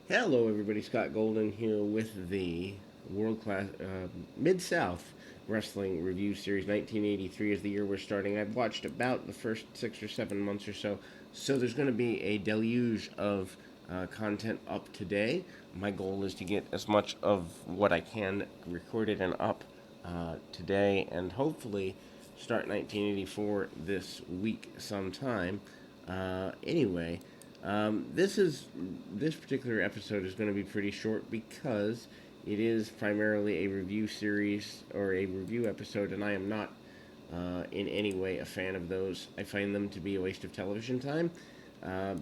Hello, everybody. Scott Golden here with the world class Mid-South Wrestling Review Series. 1983 is the year we're starting. I've watched about the first 6 or 7 months or so, so there's going to be a deluge of content up today. My goal is to get as much of what I can recorded and up today, and hopefully start 1984 this week sometime. Anyway. This particular episode is going to be pretty short because it is primarily a review series or a review episode, and I am not in any way a fan of those. I find them to be a waste of television time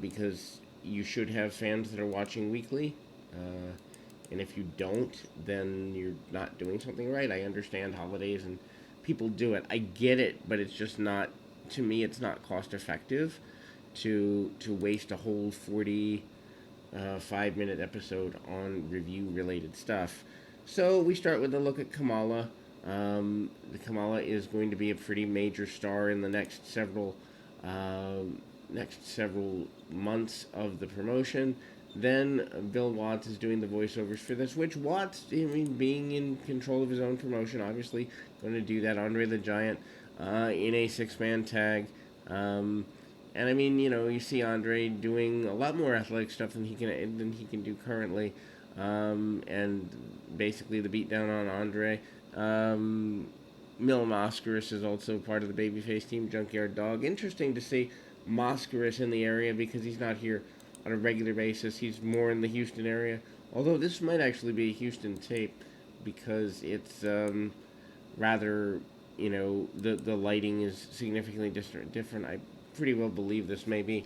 because you should have fans that are watching weekly. And if you don't, then you're not doing something right. I understand holidays and people do it. I get it, but it's just not, to me, it's not cost effective to waste a whole 45 minute episode on review related stuff. So we start with a look at Kamala. The Kamala is going to be a pretty major star in the uh, next several months of the promotion. Then Bill Watts is doing the voiceovers for this, which Watts, I mean, being in control of his own promotion, obviously going to do that. Andre the Giant in a six-man tag. And I mean, you see Andre doing a lot more athletic stuff than he can do currently, and basically the beatdown on Andre. Mil Mascaris is also part of the babyface team, Junkyard Dog. Interesting to see Mascaris in the area because he's not here on a regular basis. He's more in the Houston area. Although this might actually be a Houston tape because it's rather, the lighting is significantly different. I pretty well believe this may be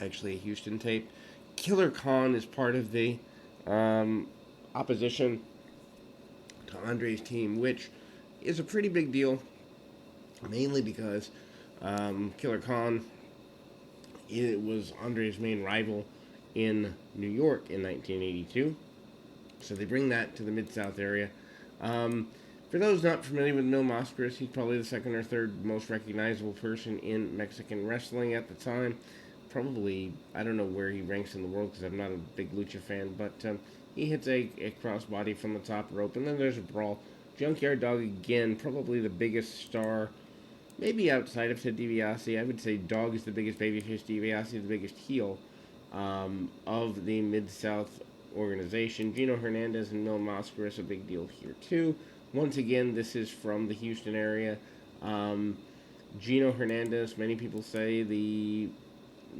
actually a Houston tape. Killer Khan is part of the um, opposition to Andre's team, which is a pretty big deal, mainly because Killer Khan it was Andre's main rival in New York in 1982. So they bring that to the Mid South area. Um, for those not familiar with Mil Mascaras, he's probably the second or third most recognizable person in Mexican wrestling at the time. Probably, I don't know where he ranks in the world because I'm not a big lucha fan, but he hits a crossbody from the top rope, and then there's a brawl. Junkyard Dog again, probably the biggest star, maybe outside of Ted DiBiase. I would say Dog is the biggest babyface, DiBiase is the biggest heel of the Mid South organization. Gino Hernandez and Mil Mascaras a big deal here too. Once again, this is from the Houston area. Um, Gino Hernandez, many people say the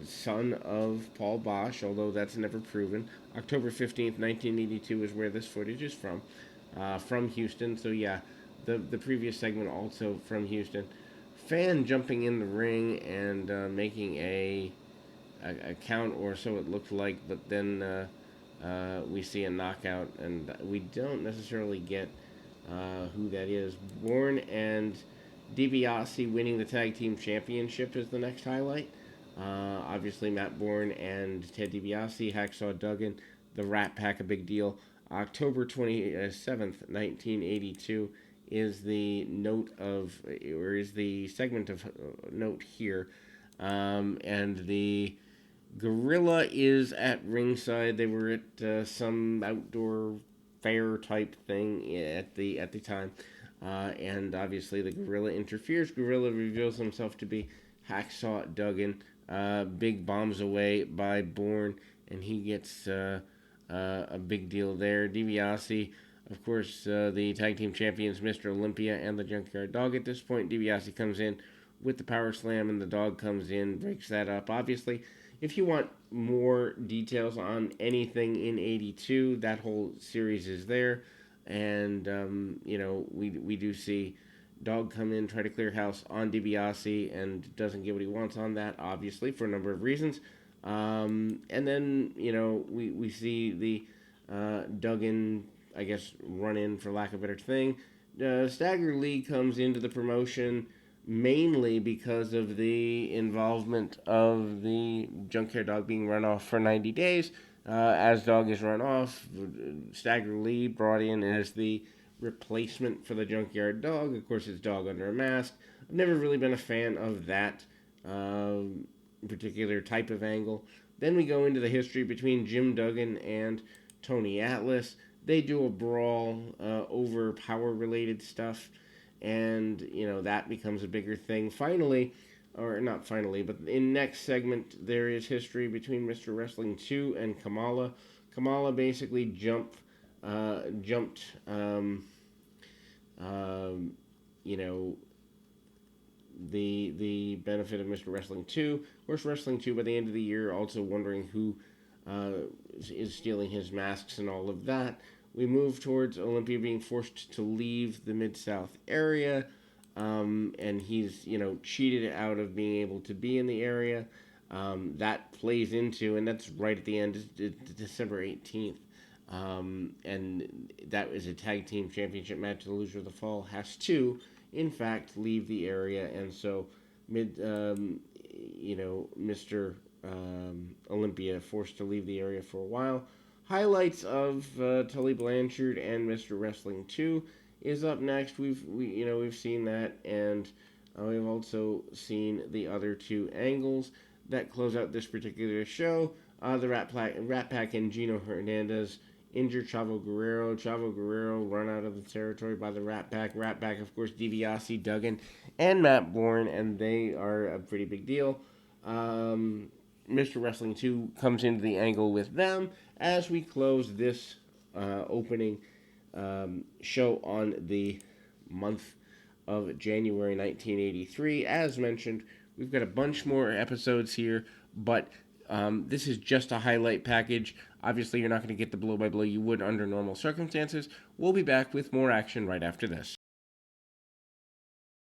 son of Paul Bosch, although that's never proven. October 15th, 1982 is where this footage is from Houston. So yeah, the previous segment also from Houston. Fan jumping in the ring and making a count, or so it looked like, but then we see a knockout, and we don't necessarily get who that is. Bourne and DiBiase winning the tag team championship is the next highlight. Obviously, Matt Bourne and Ted DiBiase, Hacksaw Duggan, the Rat Pack, a big deal. October 27th, 1982, is the note of, or is the segment of note here. And the Gorilla is at ringside. They were at some outdoor fair type thing at the time, and obviously the Gorilla interferes. Gorilla reveals himself to be Hacksaw Duggan. Big bombs away by Bourne, and he gets a big deal there. DiBiase, of course, the tag team champions, Mr. Olympia and the Junkyard Dog. At this point, DiBiase comes in with the power slam, and the dog comes in, breaks that up. Obviously, if you want more details on anything in 82, that whole series is there. And, we do see Dog come in, try to clear house on DiBiase, and doesn't get what he wants on that, obviously, for a number of reasons. And then, we see the Duggan, I guess, run in, for lack of a better thing. Stagger Lee comes into the promotion mainly because of the involvement of the Junkyard Dog being run off for 90 days. As Dog is run off, Stagger Lee brought in as the replacement for the Junkyard Dog. Of course, it's Dog under a mask. I've never really been a fan of that particular type of angle, Then we go into the history between Jim Duggan and Tony Atlas. They do a brawl over power related stuff, and that becomes a bigger thing. Finally, or not finally, but in next segment there is history between Mr. Wrestling 2 and Kamala. Kamala basically jumped um, you know the benefit of Mr. Wrestling 2. Of course, Wrestling 2 by the end of the year also wondering who uh, is stealing his masks and all of that. We move towards Olympia being forced to leave the Mid-South area, and he's cheated out of being able to be in the area. That plays into, and that's right at the end, December 18th. And that is a tag team championship match. The loser of the fall has to, in fact, leave the area, and so Mr. Olympia forced to leave the area for a while. Highlights of Tully Blanchard and Mr. Wrestling 2 is up next. We've seen that, and we've also seen the other two angles that close out this particular show. The Rat Pack and Gino Hernandez injure Chavo Guerrero. Chavo Guerrero run out of the territory by the Rat Pack. Rat Pack, of course, DiBiase, Duggan, and Matt Bourne, and they are a pretty big deal. Mr. Wrestling 2 comes into the angle with them as we close this opening show on the month of January 1983. As mentioned, we've got a bunch more episodes here, but this is just a highlight package. Obviously, you're not going to get the blow-by-blow you would under normal circumstances. We'll be back with more action right after this.